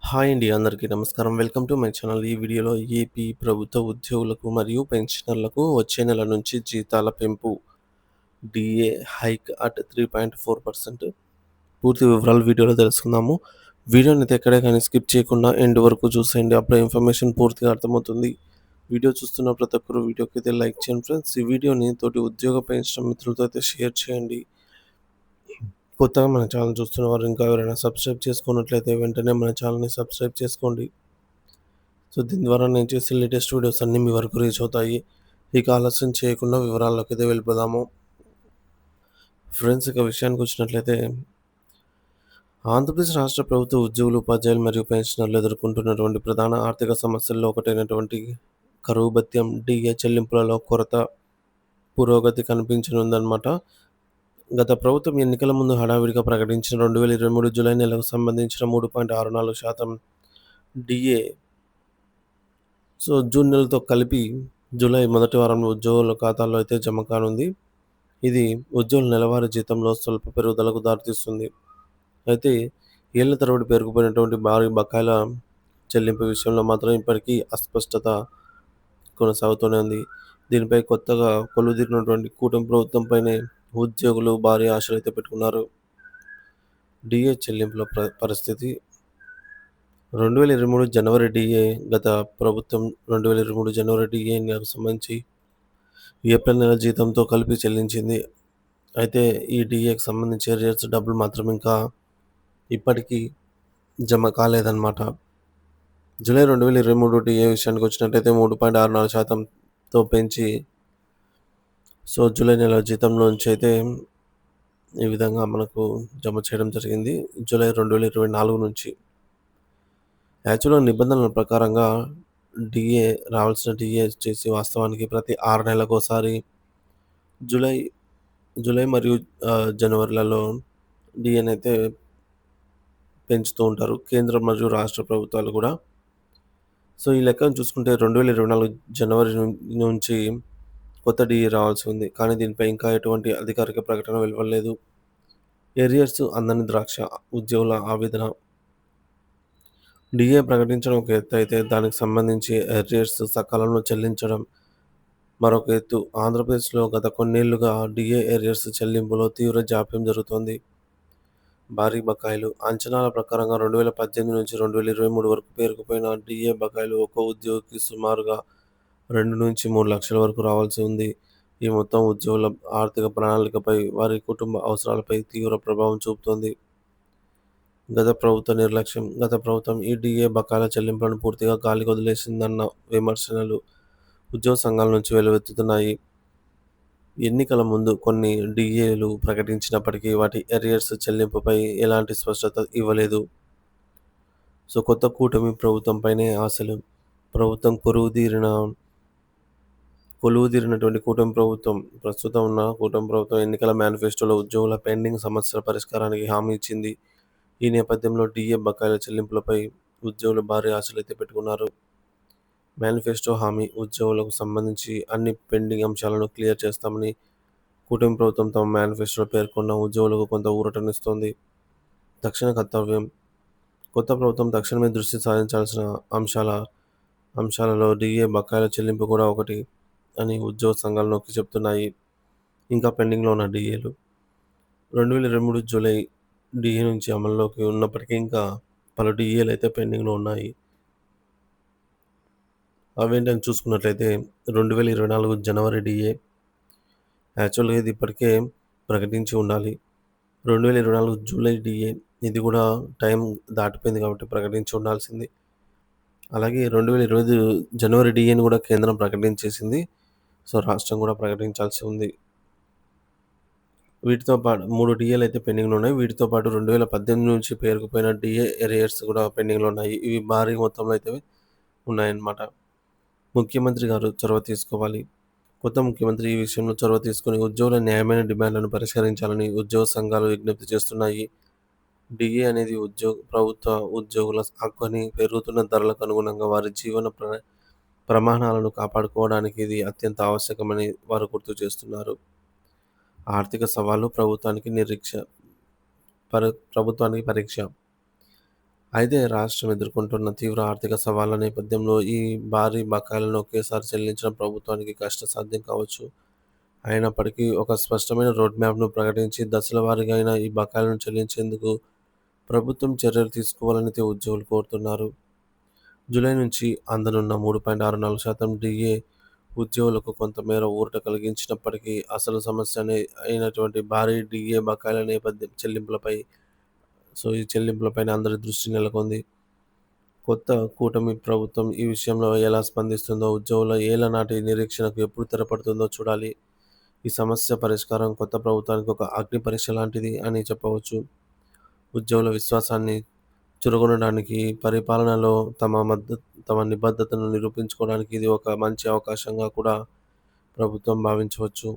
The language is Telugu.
హాయ్ అండి. అందరికీ నమస్కారం. Welcome to my channel. ఈ వీడియోలో ఏపీ ప్రభుత్వ ఉద్యోగులకు మరియు పెన్షనర్లకు వచ్చే నెల నుంచి జీతాల పెంపు డీఏ హైక్ అట్ 3.4% పూర్తి వివరాలు వీడియోలో తెలుసుకుందాము. వీడియోనైతే ఎక్కడే కానీ స్కిప్ చేయకుండా ఎండ్ వరకు చూసేయండి. అప్పుడే ఇన్ఫర్మేషన్ పూర్తిగా అర్థమవుతుంది. వీడియో చూస్తున్న ప్రతి ఒక్కరు వీడియోకి అయితే లైక్ చేయండి ఫ్రెండ్స్. ఈ వీడియోని తోటి ఉద్యోగ పెన్షన్ మిత్రులతో అయితే షేర్ చేయండి. కొత్తగా మన ఛానల్ చూస్తున్న వారు ఇంకా ఎవరైనా సబ్స్క్రైబ్ చేసుకున్నట్లయితే వెంటనే మన ఛానల్‌ని సబ్స్క్రైబ్ చేసుకోండి. సో, దీని ద్వారా నేను చేసే లేటెస్ట్ వీడియోస్ అన్నీ మీ వరకు రీచ్ అవుతాయి. ఇక ఆలస్యం చేయకుండా వివరాల్లోకైతే వెళ్ళిపోదాము. ఫ్రెండ్స్, ఇక విషయానికొచ్చినట్లయితే ఆంధ్రప్రదేశ్ రాష్ట్ర ప్రభుత్వ ఉద్యోగులు, ఉపాధ్యాయులు మరియు పెన్షనర్లు ఎదుర్కొంటున్నటువంటి ప్రధాన ఆర్థిక సమస్యల్లో ఒకటైనటువంటి కరువు భత్యం, డీఏ చెల్లింపులలో కొరత పురోగతి కనిపించనుందన్నమాట. గత ప్రభుత్వం ఎన్నికల ముందు హడావిడిగా ప్రకటించిన 2023 జూలై నెలకు సంబంధించిన 3.64% డీఏ జూన్ నెలతో కలిపి జూలై మొదటి వారంలో ఉద్యోగుల ఖాతాల్లో అయితే జమ కానుంది. ఇది ఉద్యోగుల నెలవారీ జీతంలో స్వల్ప పెరుగుదలకు దారితీస్తుంది. అయితే ఏళ్ల తరబడి పేరుకుపోయినటువంటి భారీ బకాయిల చెల్లింపు విషయంలో మాత్రం ఇప్పటికీ అస్పష్టత కొనసాగుతూనే ఉంది. దీనిపై కొత్తగా కొలువుదీరినటువంటి కూటమి ప్రభుత్వంపైనే ఉద్యోగులు భారీ ఆశలైతే పెట్టుకున్నారు. డీఏ చెల్లింపుల పరిస్థితి 2023 జనవరి డీఏ గత ప్రభుత్వం 2023 జనవరి డీఏ నెలకు సంబంధించి ఏప్రిల్ నెల జీతంతో కలిపి చెల్లించింది. అయితే ఈ డీఏకి సంబంధించి అరియర్స్ డబ్బులు మాత్రం ఇంకా ఇప్పటికీ జమ కాలేదన్నమాట. జూలై 2023 డీఏ విషయానికి వచ్చినట్టయితే 3.64%తో పెంచి జూలై నెల జీతంలోంచి అయితే ఈ విధంగా మనకు జమ చేయడం జరిగింది. జూలై 2024 నుంచి. యాక్చువల్‌గా నిబంధనల ప్రకారంగా రావాల్సిన డీఏ వచ్చేసి వాస్తవానికి ప్రతి 6 నెలలకోసారి జూలై జూలై మరియు జనవరిలలో డీఏనైతే పెంచుతూ ఉంటారు. కేంద్రం మరియు రాష్ట్ర ప్రభుత్వాలు కూడా. ఈ లెక్కను చూసుకుంటే 2024 జనవరి నుంచి కొత్త డీఏ రావాల్సి ఉంది. కానీ దీనిపై ఇంకా ఎటువంటి అధికారిక ప్రకటన వెలువడలేదు. ఏరియర్స్ అందని ద్రాక్ష ఉద్యోగుల ఆవేదన. డీఏ ప్రకటించడం ఒక ఎత్తు అయితే దానికి సంబంధించి అరియర్స్ సకాలంలో చెల్లించడం మరొక ఎత్తు. ఆంధ్రప్రదేశ్లో గత కొన్నేళ్లుగా డీఏ అరియర్స్ చెల్లింపులో తీవ్ర జాప్యం జరుగుతోంది. భారీ బకాయిలు. అంచనాల ప్రకారంగా 2018 నుంచి 2023 వరకు పేరుకుపోయిన డీఏ బకాయిలు ఒక్కో ఉద్యోగికి సుమారుగా 2-3 లక్షల వరకు రావాల్సి ఉంది. ఈ మొత్తం ఉద్యోగుల ఆర్థిక ప్రణాళికపై, వారి కుటుంబ అవసరాలపై తీవ్ర ప్రభావం చూపుతోంది. గత ప్రభుత్వం ఈ డీఏ బకాయిల చెల్లింపులను పూర్తిగా గాలికి వదిలేసిందన్న విమర్శలు ఉద్యోగ సంఘాల నుంచి వెల్లువెత్తుతున్నాయి. ఎన్నికల ముందు కొన్ని డీఏలు ప్రకటించినప్పటికీ వాటి అరియర్స్ చెల్లింపుపై ఎలాంటి స్పష్టత ఇవ్వలేదు. కొత్త కూటమి ప్రభుత్వంపైనే ఆశలు. కొలువుదీరినటువంటి కూటమి ప్రభుత్వం, ప్రస్తుతం ఉన్న కూటమి ప్రభుత్వం ఎన్నికల మేనిఫెస్టోలో ఉద్యోగుల పెండింగ్ సమస్యల పరిష్కారానికి హామీ ఇచ్చింది. ఈ నేపథ్యంలో డీఏ బకాయిల చెల్లింపులపై ఉద్యోగులు భారీ ఆశలైతే పెట్టుకున్నారు. మేనిఫెస్టో హామీ ఉద్యోగులకు సంబంధించి అన్ని పెండింగ్ అంశాలను క్లియర్ చేస్తామని కూటమి ప్రభుత్వం తమ మేనిఫెస్టోలో పేర్కొన్న ఉద్యోగులకు కొంత ఊరటనిస్తోంది. తక్షణ కర్తవ్యం. కొత్త ప్రభుత్వం తక్షణమే దృష్టి సారించాల్సిన అంశాలలో డీఏ బకాయిల చెల్లింపు కూడా ఒకటి అని ఉద్యోగ సంఘాలు నొక్కి చెబుతున్నాయి. ఇంకా పెండింగ్లో ఉన్న డీఏలు 2023 జూలై డీఏ నుంచి అమల్లోకి ఉన్నప్పటికీ ఇంకా పలు డీఏలు అయితే పెండింగ్లో ఉన్నాయి. అవేంటని చూసుకున్నట్లయితే 2024 జనవరి డీఏ. యాక్చువల్‌గా ఇది ఇప్పటికే ప్రకటించి ఉండాలి. 2024 జూలై డీఏ ఇది కూడా టైం దాటిపోయింది కాబట్టి ప్రకటించి ఉండాల్సింది. అలాగే 2025 జనవరి డీఏని కూడా కేంద్రం ప్రకటించేసింది. రాష్ట్రం కూడా ప్రకటించాల్సి ఉంది. వీటితో పాటు 3 డీఏలు అయితే పెండింగ్‌లో ఉన్నాయి. వీటితో పాటు 2018 నుంచి పేరుకుపోయిన డీఏ అరియర్స్ కూడా పెండింగ్‌లో ఉన్నాయి. ఇవి భారీ మొత్తంలో అయితే ఉన్నాయన్నమాట. ముఖ్యమంత్రి గారు చొరవ తీసుకోవాలి. కొత్త ముఖ్యమంత్రి ఈ విషయంలో చొరవ తీసుకొని ఉద్యోగుల న్యాయమైన డిమాండ్లను పరిష్కరించాలని ఉద్యోగ సంఘాలు విజ్ఞప్తి చేస్తున్నాయి. డీఏ అనేది ప్రభుత్వ ఉద్యోగుల హక్కని, పెరుగుతున్న ధరలకు అనుగుణంగా వారి జీవన ప్రమాణాలను కాపాడుకోవడానికి ఇది అత్యంత ఆవశ్యకమని వారు గుర్తు చేస్తున్నారు. ఆర్థిక సవాళ్లు ప్రభుత్వానికి పరీక్ష. అయితే రాష్ట్రం ఎదుర్కొంటున్న తీవ్ర ఆర్థిక సవాళ్ల నేపథ్యంలో ఈ భారీ బకాయిలను ఒకేసారి చెల్లించడం ప్రభుత్వానికి కష్టసాధ్యం కావచ్చు. అయినప్పటికీ ఒక స్పష్టమైన రోడ్ మ్యాప్‌ను ప్రకటించి దశల వారీగా అయినా ఈ బకాయిలను చెల్లించేందుకు ప్రభుత్వం చర్యలు తీసుకోవాలని ఉద్యోగులు కోరుతున్నారు. జూలై నుంచి అందనున్న 3.64% డీఏ ఉద్యోగులకు కొంతమేర ఊరట కలిగించినప్పటికీ అసలు సమస్య అయినటువంటి భారీ డీఏ బకాయిల ఈ చెల్లింపులపైన అందరి దృష్టి నెలకొంది. కొత్త కూటమి ప్రభుత్వం ఈ విషయంలో ఎలా స్పందిస్తుందో, ఉద్యోగుల ఏళ్లనాటి నిరీక్షణకు ఎప్పుడు తెరపడుతుందో చూడాలి. ఈ సమస్య పరిష్కారం కొత్త ప్రభుత్వానికి ఒక అగ్ని పరీక్ష లాంటిది అని చెప్పవచ్చు. ఉద్యోగుల విశ్వాసాన్ని చురగొనడానికి, పరిపాలనలో తమ నిబద్ధతను నిరూపించుకోవడానికి ఇది ఒక మంచి అవకాశంగా కూడా ప్రభుత్వం భావించవచ్చు.